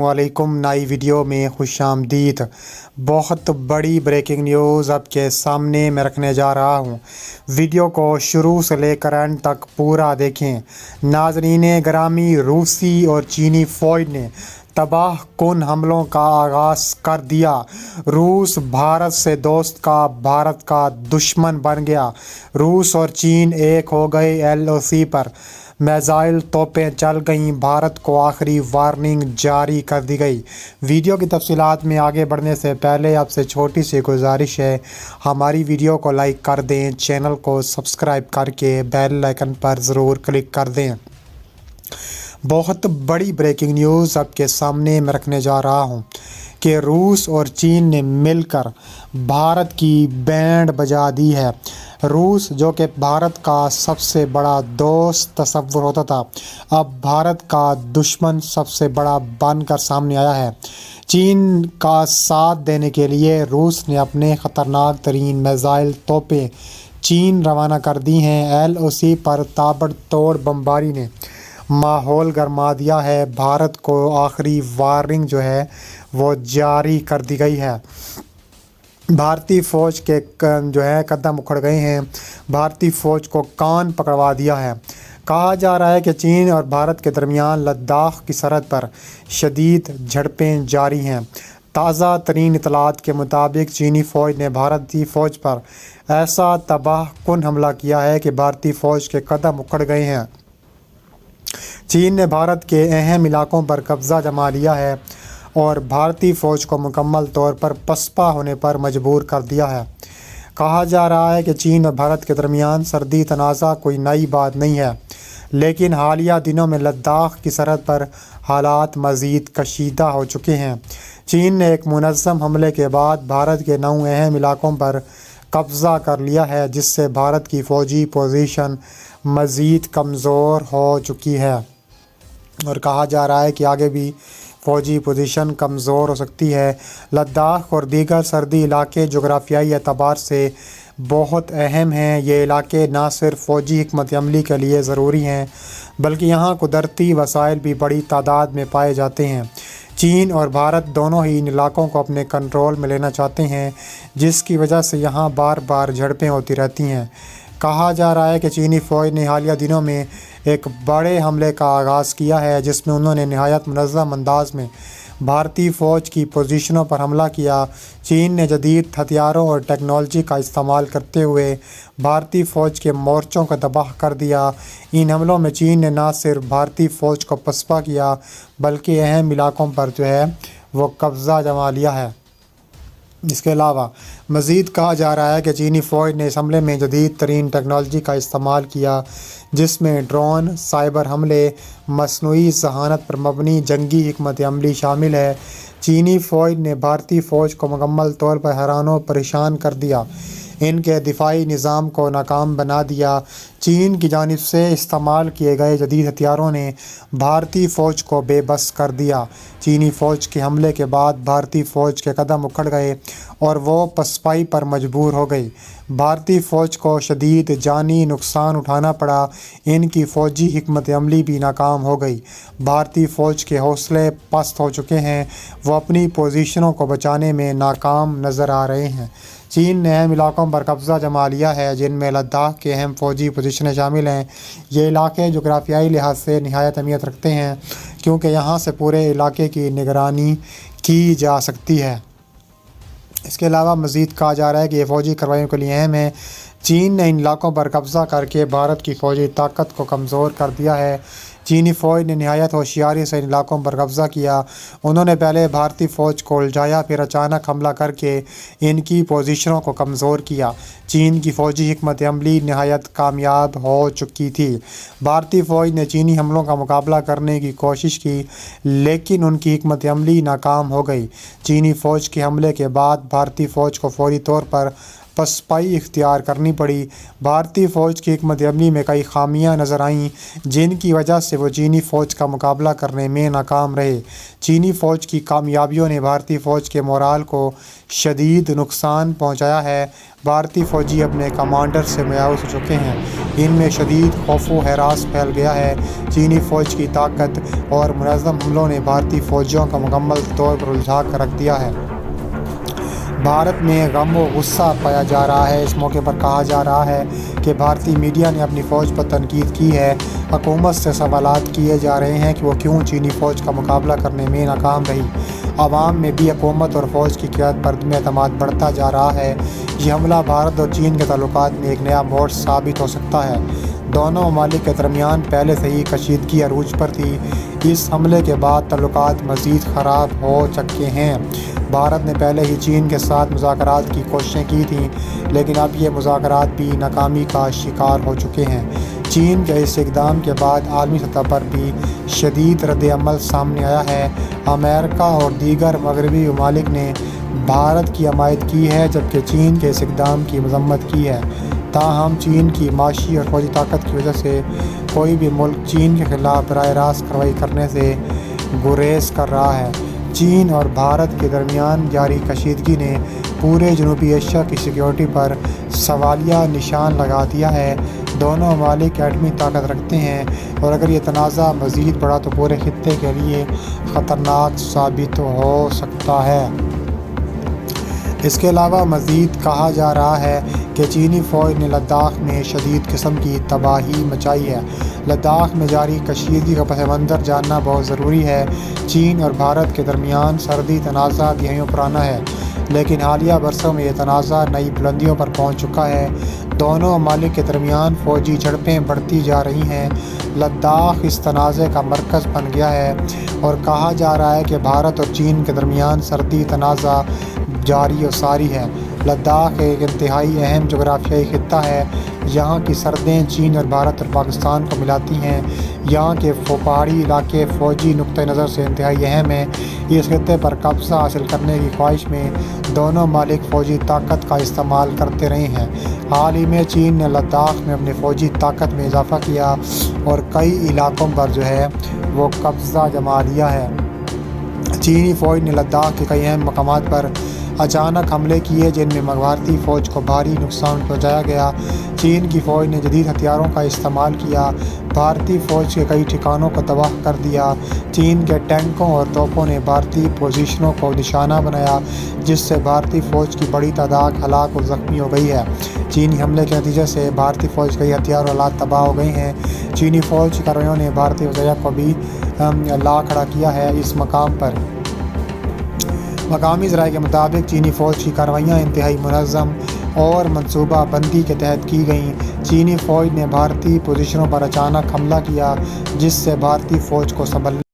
वालेकुम। नई वीडियो में खुश आमदीद। बहुत बड़ी ब्रेकिंग न्यूज़ आपके सामने मैं रखने जा रहा हूँ। वीडियो को शुरू से लेकर अंत तक पूरा देखें। नाज़रीन ग्रामी, रूसी और चीनी फ़ौज ने तबाह कुन हमलों का आगाज़ कर दिया। रूस भारत से दोस्त का भारत का दुश्मन बन गया। रूस और चीन एक हो गए LOC पर। मिसाइल तोपें चल गईं। भारत को आखिरी वार्निंग जारी कर दी गई। वीडियो की तफसीलात में आगे बढ़ने से पहले आपसे छोटी सी गुजारिश है, हमारी वीडियो को लाइक कर दें, चैनल को सब्सक्राइब करके बेल आइकन पर ज़रूर क्लिक कर दें। बहुत बड़ी ब्रेकिंग न्यूज़ आपके सामने मैं रखने जा रहा हूं कि रूस और चीन ने मिलकर भारत की बैंड बजा दी है। रूस, जो कि भारत का सबसे बड़ा दोस्त तस्वुर होता था, अब भारत का दुश्मन सबसे बड़ा बनकर सामने आया है। चीन का साथ देने के लिए रूस ने अपने ख़तरनाक तरीन मिसाइल तोपें चीन रवाना कर दी हैं। LOC पर ताबड़तोड़ बमबारी ने माहौल गर्मा दिया है। भारत को आखिरी वार्निंग जो है वो जारी कर दी गई है। भारतीय फ़ौज के जो है कदम उखड़ गए हैं। भारतीय फ़ौज को कान पकड़वा दिया है। कहा जा रहा है कि चीन और भारत के दरमियान लद्दाख की सरहद पर शदीद झड़पें जारी हैं। ताज़ा तरीन इतलात के मुताबिक चीनी फ़ौज ने भारतीय फ़ौज पर ऐसा तबाह कुन हमला किया है कि भारतीय फ़ौज के कदम उखड़ गए हैं। चीन ने भारत के अहम इलाकों पर कब्ज़ा जमा लिया है और भारतीय फ़ौज को मुकम्मल तौर पर पसपा होने पर मजबूर कर दिया है। कहा जा रहा है कि चीन और भारत के दरमियान सरहदी तनाज़ा कोई नई बात नहीं है, लेकिन हालिया दिनों में लद्दाख की सरहद पर हालात मज़ीद कशीदा हो चुके हैं। चीन ने एक मुनज़्ज़म हमले के बाद भारत के 9 अहम इलाकों पर कब्ज़ा कर लिया है, जिससे भारत की फ़ौजी पोजीशन मज़ीद कमज़ोर हो चुकी है और कहा जा रहा है कि आगे भी फ़ौजी पोजीशन कमज़ोर हो सकती है। लद्दाख और दीगर सरहदी इलाके जोग्राफियाई एतबार से बहुत अहम हैं। ये इलाके न सिर्फ फ़ौजी हिकमत अमली के लिए ज़रूरी हैं, बल्कि यहाँ कुदरती वसाइल भी बड़ी तादाद में पाए जाते हैं। चीन और भारत दोनों ही इन इलाकों को अपने कंट्रोल में लेना चाहते हैं, जिसकी वजह से यहाँ बार बार झड़पें होती रहती हैं। कहा जा रहा है कि चीनी फ़ौज ने हालिया दिनों में एक बड़े हमले का आगाज़ किया है, जिसमें उन्होंने नहायत मुनज़्ज़म अंदाज में भारतीय फ़ौज की पोजीशनों पर हमला किया। चीन ने जदीद हथियारों और टेक्नोलॉजी का इस्तेमाल करते हुए भारतीय फ़ौज के मोर्चों को तबाह कर दिया। इन हमलों में चीन ने न सिर्फ भारतीय फ़ौज को पसपा किया, बल्कि अहम इलाकों पर जो है वो कब्ज़ा जमा लिया है। इसके अलावा मज़ीद कहा जा रहा है कि चीनी फ़ौज ने इस हमले में जदीद तरीन टेक्नोलॉजी का इस्तेमाल किया, जिसमें ड्रोन, साइबर हमले, मसनूई ज़हानत पर मबनी जंगी हिकमत अमली शामिल है। चीनी फ़ौज ने भारतीय फ़ौज को मुकम्मल तौर पर हैरान व परेशान कर दिया, इनके दिफाई निज़ाम को नाकाम बना दिया। चीन की जानिब से इस्तेमाल किए गए जदीद हथियारों ने भारतीय फ़ौज को बेबस कर दिया। चीनी फ़ौज के हमले के बाद भारतीय फ़ौज के कदम उखड़ गए और वो पसपाई पर मजबूर हो गई। भारतीय फ़ौज को शदीद जानी नुकसान उठाना पड़ा। इनकी फ़ौजी हिकमत अमली भी नाकाम हो गई। भारतीय फ़ौज के हौसले पस्त हो चुके हैं। वो अपनी पोजीशनों को बचाने में नाकाम नज़र आ रहे हैं। चीन ने अहम इलाकों पर कब्ज़ा जमा लिया है, जिनमें लद्दाख के अहम फ़ौजी पोजीशनें शामिल हैं। ये इलाके जोग्राफियाई लिहाज से नहायत अहमियत रखते हैं, क्योंकि यहाँ से पूरे इलाके की निगरानी की जा सकती है। इसके अलावा मज़ीद कहा जा रहा है कि ये फ़ौजी कार्रवाइयों के लिए अहम है। चीन ने इन इलाकों पर कब्ज़ा करके भारत की फ़ौजी ताकत को कमज़ोर कर दिया है। चीनी फ़ौज ने नहायत होशियारी से इन इलाकों पर कब्ज़ा किया। उन्होंने पहले भारतीय फ़ौज को उलझाया, फिर अचानक हमला करके इनकी पोजीशनों को कमज़ोर किया। चीन की फ़ौजी हिकमत अमली नहायत कामयाब हो चुकी थी। भारतीय फ़ौज ने चीनी हमलों का मुकाबला करने की कोशिश की, लेकिन उनकी हिकमत अमली नाकाम हो गई। चीनी फ़ौज के हमले के बाद भारतीय फ़ौज को फौरी तौर पर पसपाई इख्तियार करनी पड़ी। भारतीय फ़ौज की हिकमत अमली में कई खामियां नज़र आईं, जिनकी वजह से वो चीनी फ़ौज का मुकाबला करने में नाकाम रहे। चीनी फ़ौज की कामयाबियों ने भारतीय फ़ौज के मोराल को शदीद नुकसान पहुंचाया है। بھارتی فوجی اپنے کمانڈر سے مایوس ہو چکے ہیں۔ ان میں شدید خوف و ہراس پھیل گیا ہے۔ چینی فوج کی طاقت اور منظم حملوں نے بھارتی فوجیوں کو مکمل طور پر الجھا کر رکھ دیا ہے۔ بھارت میں غم و غصہ پایا جا رہا ہے۔ اس موقع پر کہا جا رہا ہے کہ بھارتی میڈیا نے اپنی فوج پر تنقید کی ہے۔ حکومت سے سوالات کیے جا رہے ہیں کہ وہ کیوں چینی فوج کا مقابلہ کرنے میں ناکام رہی۔ عوام میں بھی حکومت اور فوج کی قیادت پر عدم اعتماد بڑھتا جا رہا ہے۔ یہ حملہ بھارت اور چین کے تعلقات میں ایک نیا موڑ ثابت ہو سکتا ہے۔ دونوں ممالک کے درمیان پہلے سے ہی کشیدگی عروج پر تھی۔ اس حملے کے بعد تعلقات مزید خراب ہو چکے ہیں۔ بھارت نے پہلے ہی چین کے ساتھ مذاکرات کی کوششیں کی تھیں، لیکن اب یہ مذاکرات بھی ناکامی کا شکار ہو چکے ہیں۔ چین کے اس اقدام کے بعد عالمی سطح پر بھی شدید رد عمل سامنے آیا ہے۔ امریکہ اور دیگر مغربی ممالک نے بھارت کی حمایت کی ہے، جبکہ چین کے اس اقدام کی مذمت کی ہے۔ تاہم چین کی معاشی اور فوجی طاقت کی وجہ سے کوئی بھی ملک چین کے خلاف براہ راست کارروائی کرنے سے گریز کر رہا ہے۔ چین اور بھارت کے درمیان جاری کشیدگی نے پورے جنوبی ایشیا کی سیکیورٹی پر سوالیہ نشان لگا دیا ہے۔ دونوں ممالک ایٹمی طاقت رکھتے ہیں اور اگر یہ تنازع مزید بڑھا تو پورے خطے کے لیے خطرناک ثابت ہو سکتا ہے۔ اس کے علاوہ مزید کہا جا رہا ہے کہ چینی فوج نے لداخ میں شدید قسم کی تباہی مچائی ہے۔ لداخ میں جاری کشیدگی کا پس منظر جاننا بہت ضروری ہے۔ چین اور بھارت کے درمیان سرحدی تنازع دہائیوں پرانا ہے، لیکن حالیہ برسوں میں یہ تنازع نئی بلندیوں پر پہنچ چکا ہے۔ دونوں ممالک کے درمیان فوجی جھڑپیں بڑھتی جا رہی ہیں۔ لداخ اس تنازع کا مرکز بن گیا ہے اور کہا جا رہا ہے کہ بھارت اور چین کے درمیان سرحدی تنازع جاری و ساری ہے۔ لداخ ایک انتہائی اہم جغرافیائی خطہ ہے۔ یہاں کی سرحدیں چین اور بھارت اور پاکستان کو ملاتی ہیں۔ یہاں کے پہاڑی علاقے فوجی نقطہ نظر سے انتہائی اہم ہیں۔ اس خطے پر قبضہ حاصل کرنے کی خواہش میں دونوں ممالک فوجی طاقت کا استعمال کرتے رہے ہیں۔ حال ہی میں چین نے لداخ میں اپنی فوجی طاقت میں اضافہ کیا اور کئی علاقوں پر وہ قبضہ جما لیا ہے۔ چینی فوج نے لداخ کے کئی اہم مقامات پر اچانک حملے کیے جن میں بھارتی فوج کو بھاری نقصان پہنچایا گیا۔ چین کی فوج نے جدید ہتھیاروں کا استعمال کیا، بھارتی فوج کے کئی ٹھکانوں کو تباہ کر دیا۔ چین کے ٹینکوں اور توپوں نے بھارتی پوزیشنوں کو نشانہ بنایا، جس سے بھارتی فوج کی بڑی تعداد ہلاک اور زخمی ہو گئی ہے۔ چینی حملے کے نتیجے سے بھارتی فوج کے کئی ہتھیار اور آلات تباہ ہو گئے ہیں۔ چینی فوج کی کارروائیوں نے بھارتی فضائیہ کو بھی لا کھڑا کیا ہے۔ اس مقام پر مقامی ذرائع کے مطابق چینی فوج کی کارروائیاں انتہائی منظم اور منصوبہ بندی کے تحت کی گئیں۔ چینی فوج نے بھارتی پوزیشنوں پر اچانک حملہ کیا، جس سے بھارتی فوج کو سنبھلنے